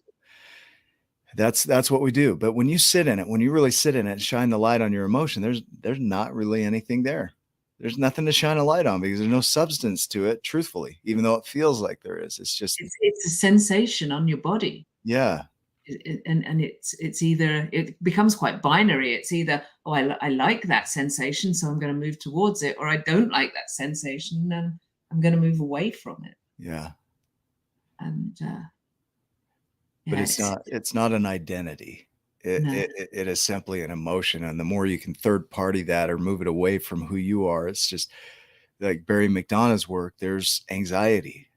that's what we do. But when you sit in it, when you really sit in it and shine the light on your emotion, there's not really anything there. There's nothing to shine a light on, because there's no substance to it, truthfully, even though it feels like there is. It's just, It's a sensation on your body. yeah, And it's either, it becomes quite binary. It's either, oh, I like that sensation, so I'm going to move towards it, or I don't like that sensation and I'm going to move away from it. yeah. And But yeah, it's not an identity. It, no. it it is simply an emotion, and the more you can third party that or move it away from who you are, it's just like Barry McDonough's work. There's anxiety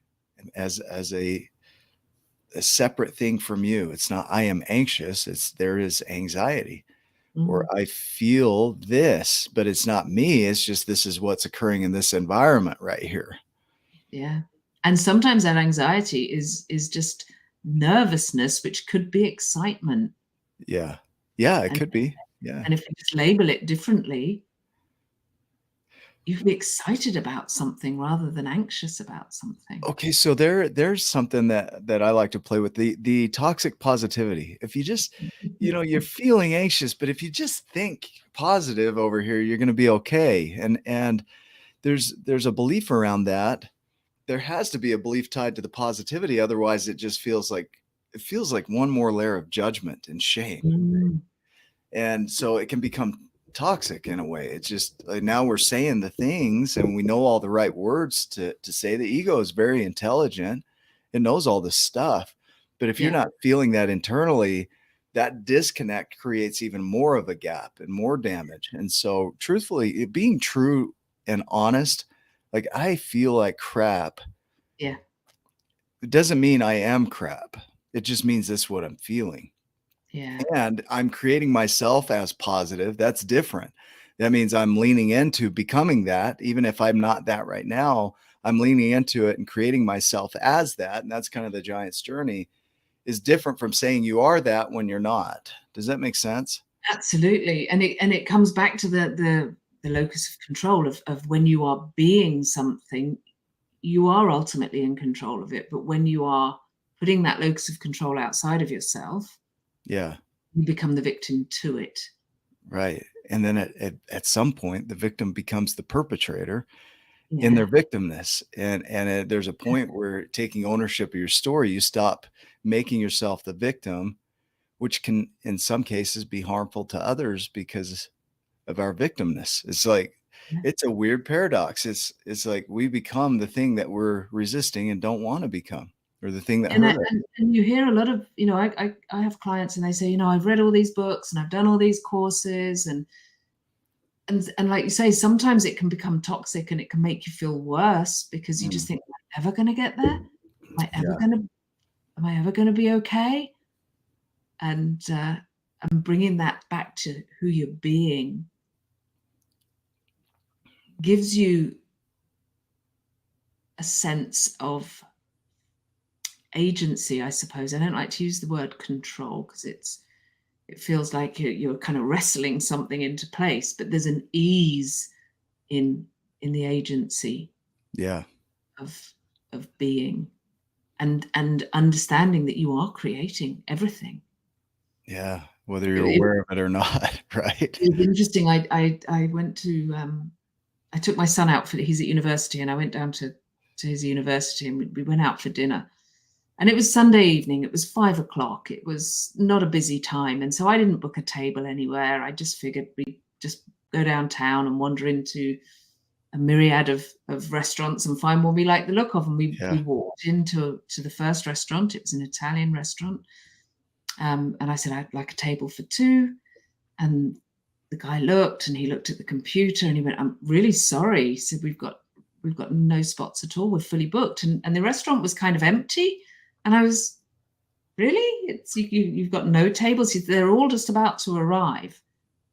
as a separate thing from you. It's not I am anxious. It's there is anxiety, or Mm, I feel this, but it's not me. It's just this is what's occurring in this environment right here. yeah. And sometimes that anxiety is just nervousness, which could be excitement. Yeah, yeah, it And could be. Yeah. and if you just label it differently, you can be excited about something rather than anxious about something. Okay, so there's something that I like to play with, the toxic positivity. If you just, you're feeling anxious, but if you just think positive over here, you're going to be okay. And there's a belief around that. There has to be a belief tied to the positivity, otherwise it feels like one more layer of judgment and shame. Mm, And so it can become toxic in a way. It's just like, now we're saying the things and we know all the right words to say. The ego is very intelligent. It knows all this stuff. But if you're yeah, not feeling that internally, that disconnect creates even more of a gap and more damage. And so truthfully, being true and honest, like I feel like crap, yeah, it doesn't mean I am crap. It just means this is what I'm feeling. yeah, And I'm creating myself as positive. That's different. That means I'm leaning into becoming that. Even if I'm not that right now, I'm leaning into it and creating myself as that. And that's kind of the giant's journey, is different from saying you are that when you're not. Does that make sense? absolutely. And it comes back to the locus of control of when you are being something, you are ultimately in control of it. But when you are putting that locus of control outside of yourself, Yeah, you become the victim to it. right. And then at some point, the victim becomes the perpetrator in Yeah, their victimness. And there's a point where taking ownership of your story, you stop making yourself the victim, which can, in some cases, be harmful to others because of our victimness. It's like, yeah. it's a weird paradox. It's like we become the thing that we're resisting and don't want to become, or the thing that And, hurt us. and you hear a lot of, I have clients and they say, I've read all these books and I've done all these courses and like you say, sometimes it can become toxic and it can make you feel worse because you Mm, just think, am I ever going to get there? yeah. Am I ever going to be okay? And bringing that back to who you're being gives you a sense of agency, I suppose. I don't like to use the word control because it feels like you're kind of wrestling something into place, but there's an ease in the agency Yeah. of being, and understanding that you are creating everything. Yeah. Whether you're It aware of it or not, right? was interesting. I went to I took my son out he's at university, and I went down to his university, and we went out for dinner. And it was Sunday evening. It was 5 o'clock. It was not a busy time. And so I didn't book a table anywhere. I just figured we'd just go downtown and wander into a myriad of restaurants and find one we like the look of. And we Yeah. walked into the first restaurant. It was an Italian restaurant. And I said, I'd like a table for two. And the guy looked, and he looked at the computer, and he went, I'm really sorry. He said, we've got no spots at all. We're fully booked. And the restaurant was kind of empty. And I was, really? It's you've got no tables? They're all just about to arrive.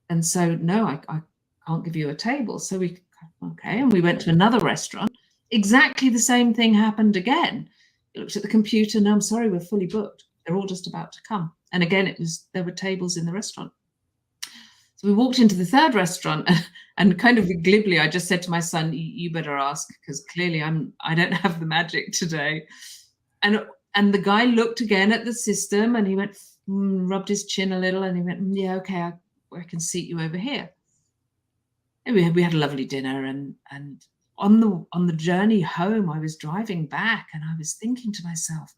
And so, no, I can't give you a table. So okay. And we went to another restaurant. Exactly the same thing happened again. He looked at the computer. No, I'm sorry, we're fully booked. They're all just about to come. And again, there were tables in the restaurant. So we walked into the third restaurant, and kind of glibly, I just said to my son, you better ask, because clearly I don't have the magic today. And the guy looked again at the system, and he went, rubbed his chin a little, and he went, yeah, okay, I can seat you over here. And we had a lovely dinner, and on the journey home, I was driving back, and I was thinking to myself,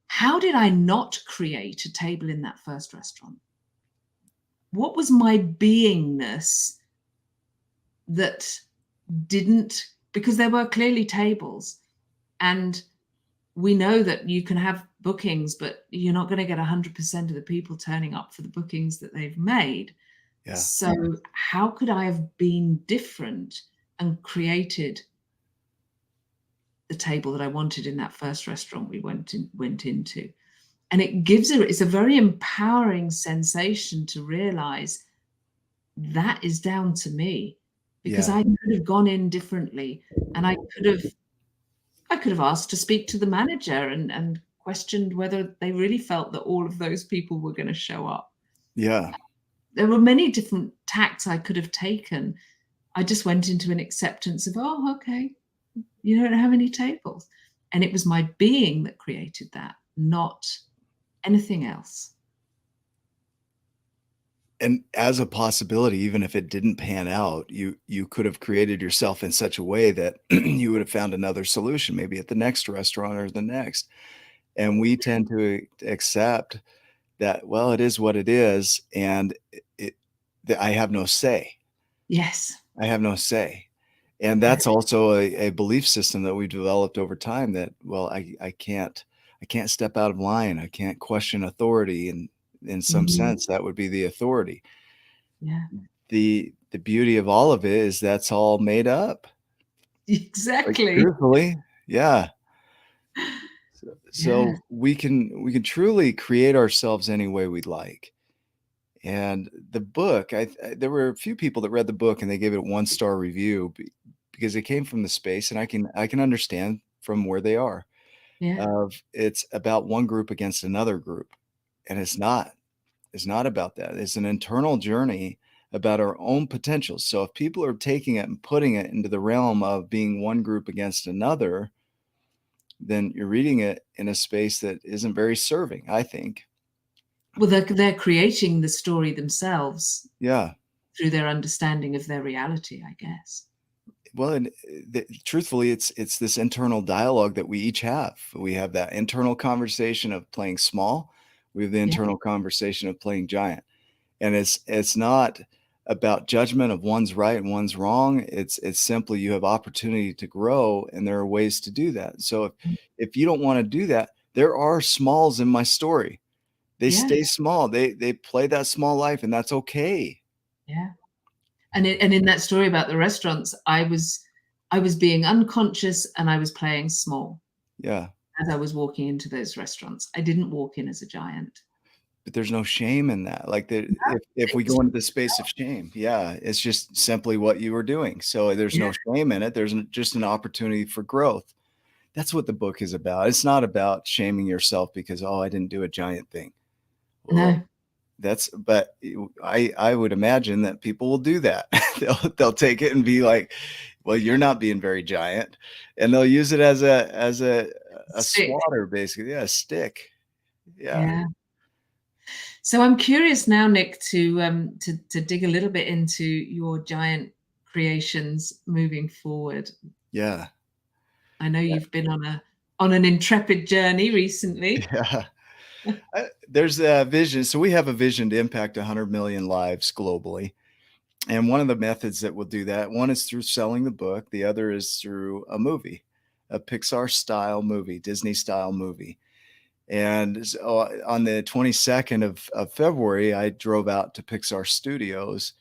how did I not create a table in that first restaurant? What was my beingness that didn't, because there were clearly tables, and we know that you can have bookings, but you're not going to get 100% of the people turning up for the bookings that they've made. Yeah. So how could I have been different and created the table that I wanted in that first restaurant we went into? And it's a very empowering sensation to realize that is down to me, because Yeah. I could have gone in differently, and I could have asked to speak to the manager and questioned whether they really felt that all of those people were going to show up. Yeah. There were many different tacks I could have taken. I just went into an acceptance of, oh, okay, you don't have any tables. And it was my being that created that, not anything else. And as a possibility, even if it didn't pan out, you could have created yourself in such a way that you would have found another solution, maybe at the next restaurant or the next. And we tend to accept that, well, it is what it is, and that I have no say. Yes. I have no say. And that's also a belief system that we've developed over time that, well, I can't step out of line. I can't question authority. And in some sense, that would be the authority. Yeah. The beauty of all of it is that's all made up. Like, Exactly. truthfully, yeah. So Yeah. we can truly create ourselves any way we'd like. And the book, there were a few people that read the book and they gave it a 1-star review because it came from the space, and I can understand from where they are. Yeah. It's about one group against another group, and it's not. It's not about that. It's an internal journey about our own potentials. So if people are taking it and putting it into the realm of being one group against another, then you're reading it in a space that isn't very serving, I think. Well, they're creating the story themselves Yeah. through their understanding of their reality, I guess. Well, and truthfully, it's this internal dialogue that we each have. We have that internal conversation of playing small. We have the Yeah. internal conversation of playing giant. And it's not about judgment of one's right and one's wrong. It's simply you have opportunity to grow, and there are ways to do that. So if you don't want to do that, there are smalls in my story. They Yeah. stay small. They play that small life, and that's okay. Yeah. And in that story about the restaurants, I was being unconscious, and I was playing small Yeah. as I was walking into those restaurants. I didn't walk in as a giant. But there's no shame in that. Like No, if we go into the space of shame, yeah, it's just simply what you were doing. So there's yeah, no shame in it. There's just an opportunity for growth. That's what the book is about. It's not about shaming yourself because, oh, I didn't do a giant thing. Well, No. but I would imagine that people will do that. They'll take it and be like, well, you're not being very giant, and they'll use it as a Stick. swatter, basically. Yeah, a stick. Yeah. Yeah. So I'm curious now, Nick, to dig a little bit into your giant creations moving forward. Yeah. I know Yeah. you've been on an intrepid journey recently. Yeah. There's a vision. So we have a vision to impact 100 million lives globally. And one of the methods that will do that, one is through selling the book. The other is through a movie, a Pixar style movie, Disney style movie. And so on the 22nd of February, I drove out to Pixar Studios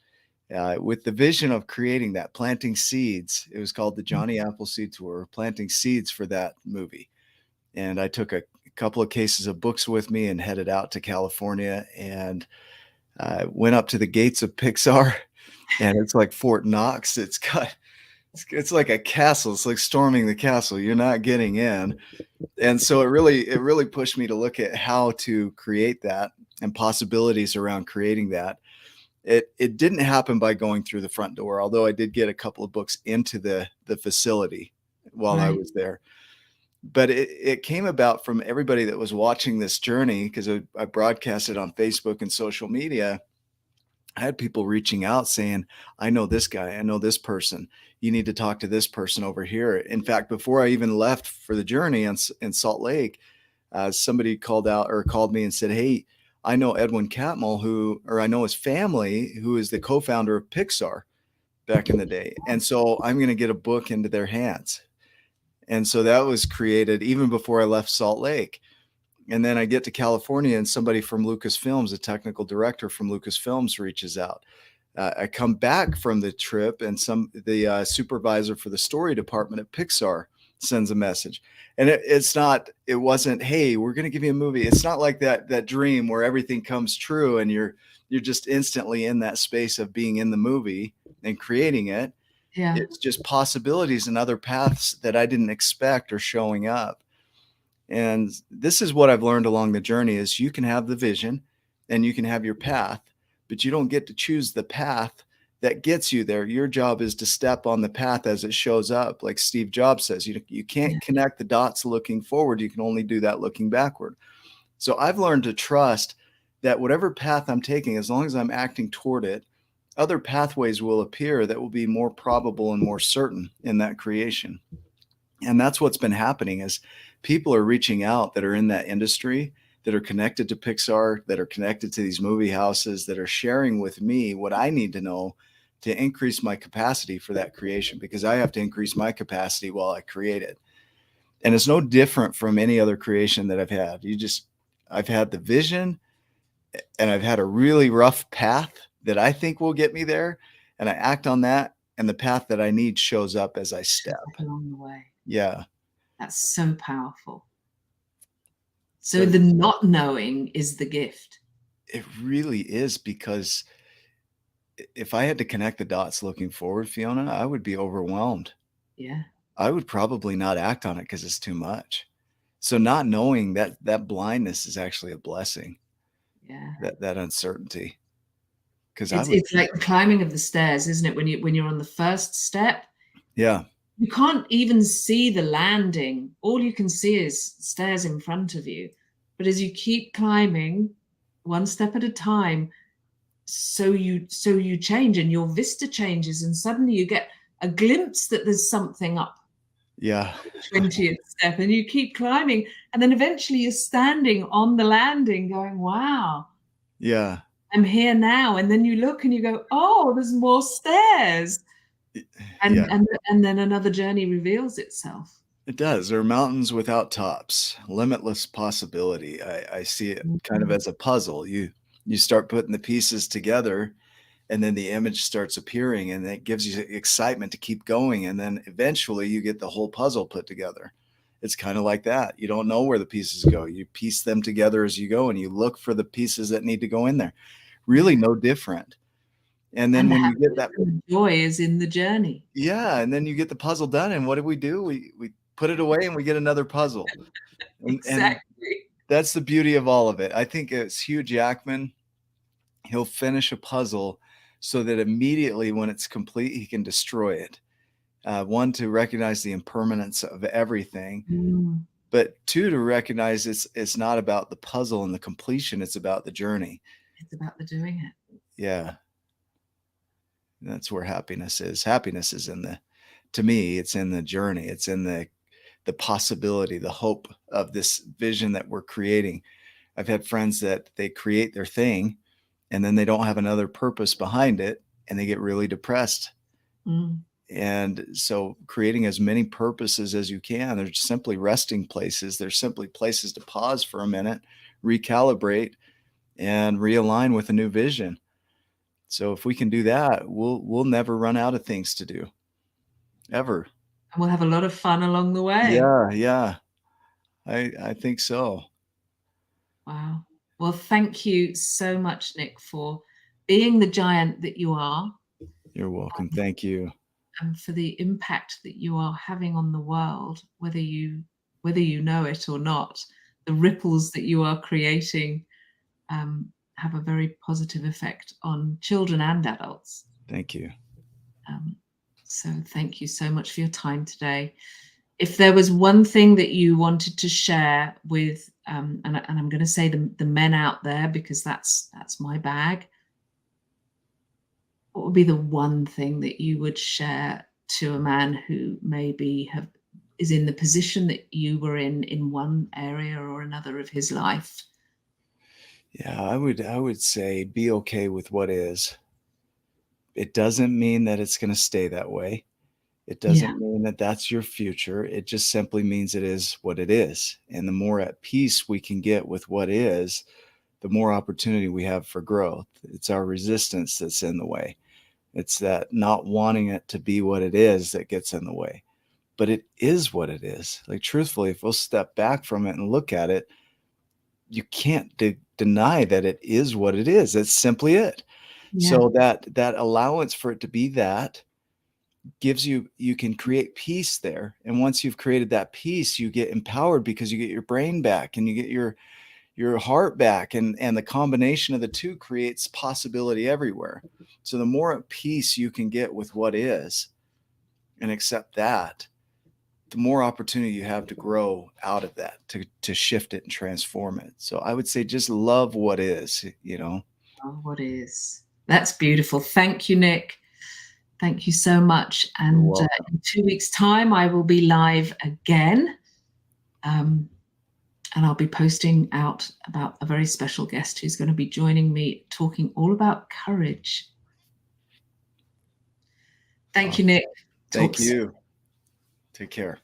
with the vision of creating that, planting seeds. It was called the Johnny Appleseed Tour, planting seeds for that movie. And I took a couple of cases of books with me and headed out to California and went up to the gates of Pixar. And it's like Fort Knox. It's like a castle. It's like storming the castle. You're not getting in. And so it really pushed me to look at how to create that and possibilities around creating that. It didn't happen by going through the front door, although I did get a couple of books into the facility while I Right. was there. But it came about from everybody that was watching this journey, because I broadcasted on Facebook and social media. I had people reaching out saying, I know this guy, I know this person. You need to talk to this person over here. In fact, before I even left for the journey in Salt Lake, somebody called me and said, hey, I know Edwin Catmull, or I know his family, who is the co-founder of Pixar back in the day. And so I'm going to get a book into their hands. And so that was created even before I left Salt Lake. And then I get to California and somebody from Lucasfilms, a technical director from Lucasfilms, reaches out. I come back from the trip and the supervisor for the story department at Pixar sends a message. And it wasn't, hey, we're going to give you a movie. It's not like that dream where everything comes true and you're just instantly in that space of being in the movie and creating it. Yeah. It's just possibilities and other paths that I didn't expect are showing up. And this is what I've learned along the journey is you can have the vision and you can have your path, but you don't get to choose the path that gets you there. Your job is to step on the path as it shows up. Like Steve Jobs says, you can't connect the dots looking forward. You can only do that looking backward. So I've learned to trust that whatever path I'm taking, as long as I'm acting toward it, other pathways will appear that will be more probable and more certain in that creation. And that's what's been happening is people are reaching out that are in that industry, that are connected to Pixar, that are connected to these movie houses, that are sharing with me what I need to know to increase my capacity for that creation, because I have to increase my capacity while I create it. And it's no different from any other creation that I've had. I've had the vision and I've had a really rough path that I think will get me there. And I act on that. And the path that I need shows up as I step. Along the way. Yeah. That's so powerful. So But the not knowing is the gift. it really is, because if I had to connect the dots looking forward, Fiona, I would be overwhelmed. Yeah. I would probably not act on it because it's too much. So not knowing that blindness is actually a blessing, Yeah. that uncertainty. Because It's like the climbing of the stairs, isn't it? When you're on the first step, yeah, you can't even see the landing. All you can see is stairs in front of you. But as you keep climbing, one step at a time, so you change and your vista changes, and suddenly you get a glimpse that there's something up yeah, 20th step, and you keep climbing, and then eventually you're standing on the landing going, wow, yeah, I'm here now. And then you look and you go, oh, there's more stairs. yeah. And then another journey reveals itself. It does. There are mountains without tops, limitless possibility. I see it kind of Mhm. as a puzzle. You start putting the pieces together, and then the image starts appearing, and it gives you excitement to keep going. And then eventually you get the whole puzzle put together. It's kind of like that. You don't know where the pieces go. You piece them together as you go, and you look for the pieces that need to go in there. Really no different. And then And the when you get happiness that, and the joy is in the journey. yeah, and then you get the puzzle done. And what do? We put it away and we get another puzzle. And Exactly. that's the beauty of all of it. I think it's Hugh Jackman. He'll finish a puzzle so that immediately when it's complete, he can destroy it. One, to recognize the impermanence of everything, Mm, but two, to recognize it's not about the puzzle and the completion, it's about the journey. it's about the doing it. Yeah. That's where happiness is. Happiness is to me, it's in the journey. It's in the possibility, the hope of this vision that we're creating. I've had friends that they create their thing and then they don't have another purpose behind it and they get really depressed. Mm. And so creating as many purposes as you can, they're simply resting places. They're simply places to pause for a minute, recalibrate, and realign with a new vision. So if we can do that, we'll never run out of things to do, ever. And we'll have a lot of fun along the way. Yeah. I think so. Wow. Well, thank you so much, Nick, for being the giant that you are, You're welcome. Thank you. and for the impact that you are having on the world, whether you know it or not. The ripples that you are creating have a very positive effect on children and adults. Thank you. So thank you so much for your time today. If there was one thing that you wanted to share with, and I'm going to say the men out there because that's my bag, what would be the one thing that you would share to a man who maybe is in the position that you were in one area or another of his life? Yeah, I would say be okay with what is. It doesn't mean that it's going to stay that way. It Yeah. doesn't mean that that's your future. It just simply means it is what it is. And the more at peace we can get with what is, the more opportunity we have for growth. It's our resistance that's in the way. It's that not wanting it to be what it is that gets in the way. But it is what it is. Like, truthfully, if we'll step back from it and look at it, you can't deny that it is what it is. That's simply it. Yeah. So that allowance for it to be that gives you can create peace there. And once you've created that peace, you get empowered because you get your brain back and you get your heart back, and the combination of the two creates possibility everywhere. So the more at peace you can get with what is and accept that, the more opportunity you have to grow out of that, to shift it and transform it. So I would say just love what is, Oh, what is. That's beautiful. Thank you, Nick. Thank you so much. You're And welcome. in 2 weeks' time, I will be live again. And I'll be posting out about a very special guest who's going to be joining me talking all about courage. Thank you, Nick. Thank Talk soon. you. Take care.